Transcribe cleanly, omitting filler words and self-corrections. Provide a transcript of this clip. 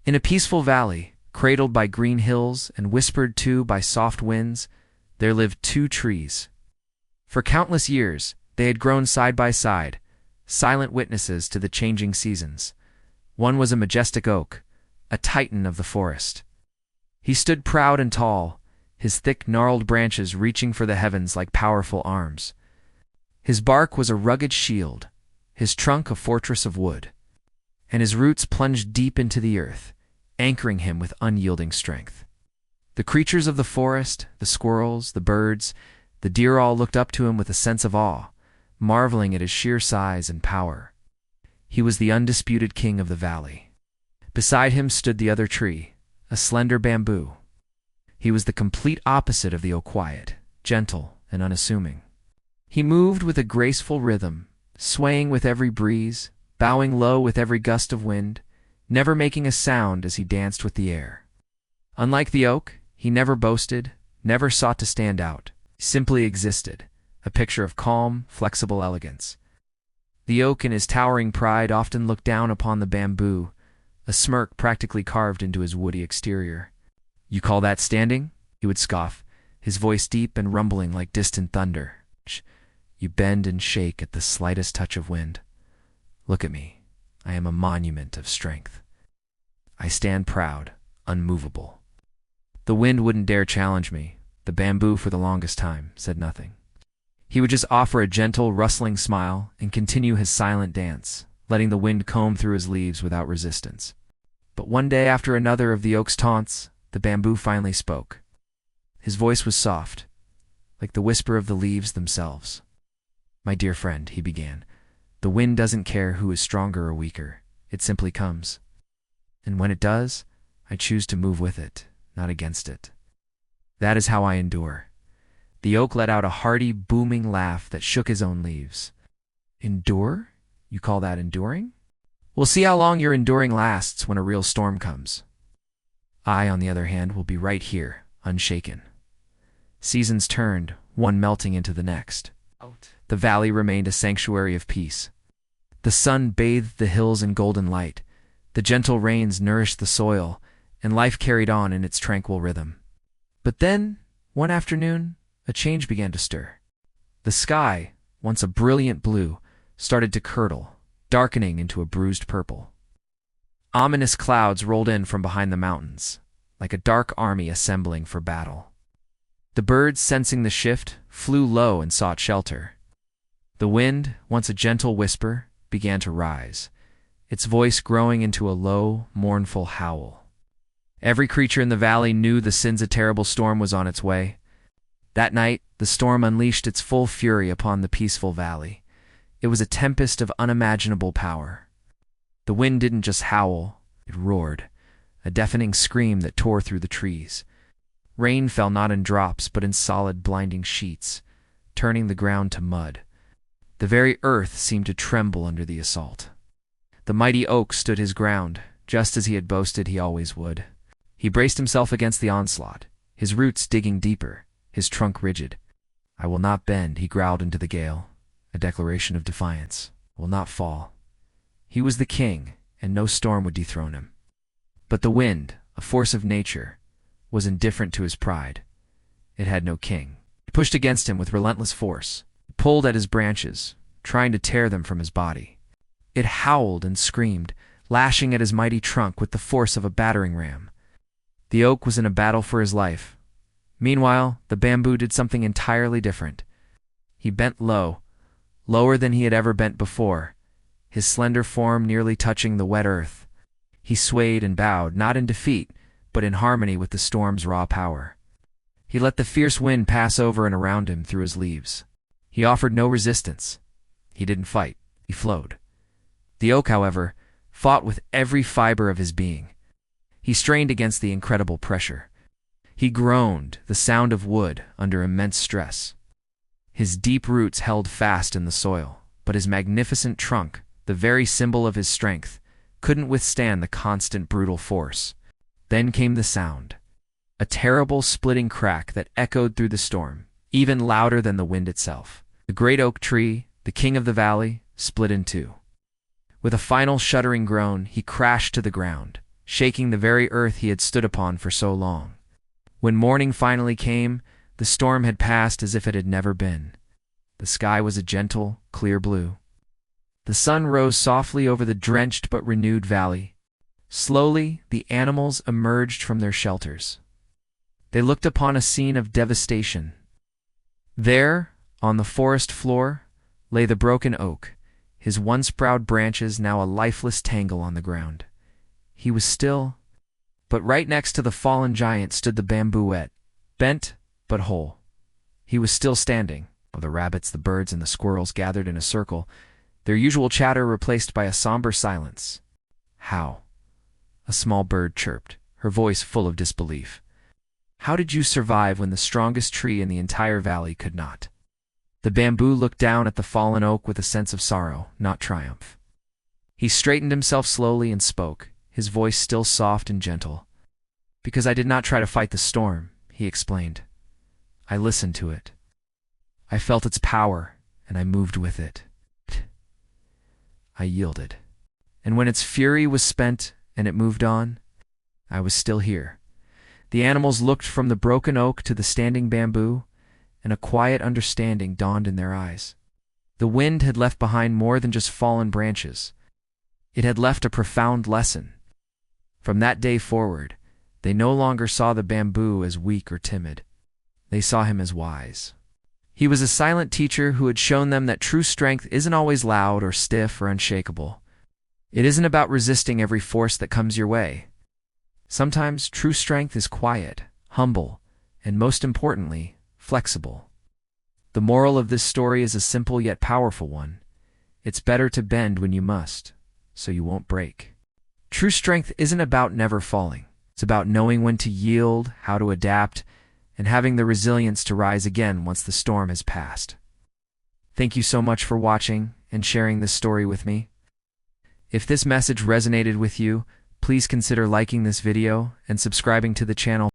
In a peaceful valley, cradled by green hills and whispered to by soft winds, there lived two trees. For countless years, they had grown side by side, silent witnesses to the changing seasons. One was a majestic oak, a titan of the forest. He stood proud and tall, his thick gnarled branches reaching for the heavens like powerful arms. His bark was a rugged shield, his trunk a fortress of wood, and his roots plunged deep into the earth, anchoring him with unyielding strength. The creatures of the forest, the squirrels, the birds, the deer all looked up to him with a sense of awe, marveling at his sheer size and power. He was the undisputed king of the valley. Beside him stood the other tree, a slender bamboo. He was the complete opposite of the oak, quiet, gentle, and unassuming. He moved with a graceful rhythm, swaying with every breeze, bowing low with every gust of wind, never making a sound as he danced with the air. Unlike the oak, he never boasted, never sought to stand out, simply existed, a picture of calm, flexible elegance. The oak in his towering pride often looked down upon the bamboo, a smirk practically carved into his woody exterior. "You call that standing?" he would scoff, his voice deep and rumbling like distant thunder. "You bend and shake at the slightest touch of wind. Look at me. I am a monument of strength. I stand proud, unmovable. The wind wouldn't dare challenge me. The bamboo for the longest time said nothing. He would just offer a gentle, rustling smile and continue his silent dance, letting the wind comb through his leaves without resistance. But one day after another of the oak's taunts, the bamboo finally spoke. His voice was soft, like the whisper of the leaves themselves. "My dear friend," he began, "the wind doesn't care who is stronger or weaker. It simply comes. And when it does, I choose to move with it, not against it. That is how I endure." The oak let out a hearty, booming laugh that shook his own leaves. "Endure? You call that enduring? We'll see how long your enduring lasts when a real storm comes. I, on the other hand, will be right here, unshaken." Seasons turned, one melting into the next. The valley remained a sanctuary of peace. The sun bathed the hills in golden light, the gentle rains nourished the soil, and life carried on in its tranquil rhythm. But then, one afternoon, a change began to stir. The sky, once a brilliant blue, started to curdle, darkening into a bruised purple. Ominous clouds rolled in from behind the mountains, like a dark army assembling for battle. The birds, sensing the shift, flew low and sought shelter. The wind, once a gentle whisper, began to rise, its voice growing into a low, mournful howl. Every creature in the valley knew the sins a terrible storm was on its way. That night, the storm unleashed its full fury upon the peaceful valley. It was a tempest of unimaginable power. The wind didn't just howl, it roared, a deafening scream that tore through the trees. Rain fell not in drops but in solid, blinding sheets, turning the ground to mud. The very earth seemed to tremble under the assault. The mighty oak stood his ground, just as he had boasted he always would. He braced himself against the onslaught, his roots digging deeper, his trunk rigid. "I will not bend," he growled into the gale, a declaration of defiance. "Will not fall." He was the king, and no storm would dethrone him. But the wind, a force of nature, was indifferent to his pride. It had no king. It pushed against him with relentless force, pulled at his branches, trying to tear them from his body. It howled and screamed, lashing at his mighty trunk with the force of a battering ram. The oak was in a battle for his life. Meanwhile, the bamboo did something entirely different. He bent low, lower than he had ever bent before, his slender form nearly touching the wet earth. He swayed and bowed, not in defeat, but in harmony with the storm's raw power. He let the fierce wind pass over and around him through his leaves. He offered no resistance. He didn't fight. He flowed. The oak, however, fought with every fiber of his being. He strained against the incredible pressure. He groaned, the sound of wood, under immense stress. His deep roots held fast in the soil, but his magnificent trunk, the very symbol of his strength, couldn't withstand the constant brutal force. Then came the sound, a terrible splitting crack that echoed through the storm, even louder than the wind itself. The great oak tree, the king of the valley, split in two. With a final shuddering groan, he crashed to the ground, shaking the very earth he had stood upon for so long. When morning finally came, the storm had passed as if it had never been. The sky was a gentle, clear blue. The sun rose softly over the drenched but renewed valley. Slowly, the animals emerged from their shelters. They looked upon a scene of devastation. There, on the forest floor, lay the broken oak, his once proud branches now a lifeless tangle on the ground. He was still, but right next to the fallen giant stood the bambooette, bent but whole. He was still standing. The rabbits, the birds, and the squirrels gathered in a circle, their usual chatter replaced by a somber silence. "How?" a small bird chirped, her voice full of disbelief. "How did you survive when the strongest tree in the entire valley could not?" The bamboo looked down at the fallen oak with a sense of sorrow, not triumph. He straightened himself slowly and spoke, his voice still soft and gentle. "Because I did not try to fight the storm," he explained. "I listened to it. I felt its power, and I moved with it. I yielded. And when its fury was spent and it moved on, I was still here." The animals looked from the broken oak to the standing bamboo, and a quiet understanding dawned in their eyes. The wind had left behind more than just fallen branches. It had left a profound lesson. From that day forward, they no longer saw the bamboo as weak or timid. They saw him as wise. He was a silent teacher who had shown them that true strength isn't always loud or stiff or unshakable. It isn't about resisting every force that comes your way. Sometimes true strength is quiet, humble, and most importantly, flexible. The moral of this story is a simple yet powerful one. It's better to bend when you must, so you won't break. True strength isn't about never falling. It's about knowing when to yield, how to adapt, and having the resilience to rise again once the storm has passed. Thank you so much for watching and sharing this story with me. If this message resonated with you, please consider liking this video and subscribing to the channel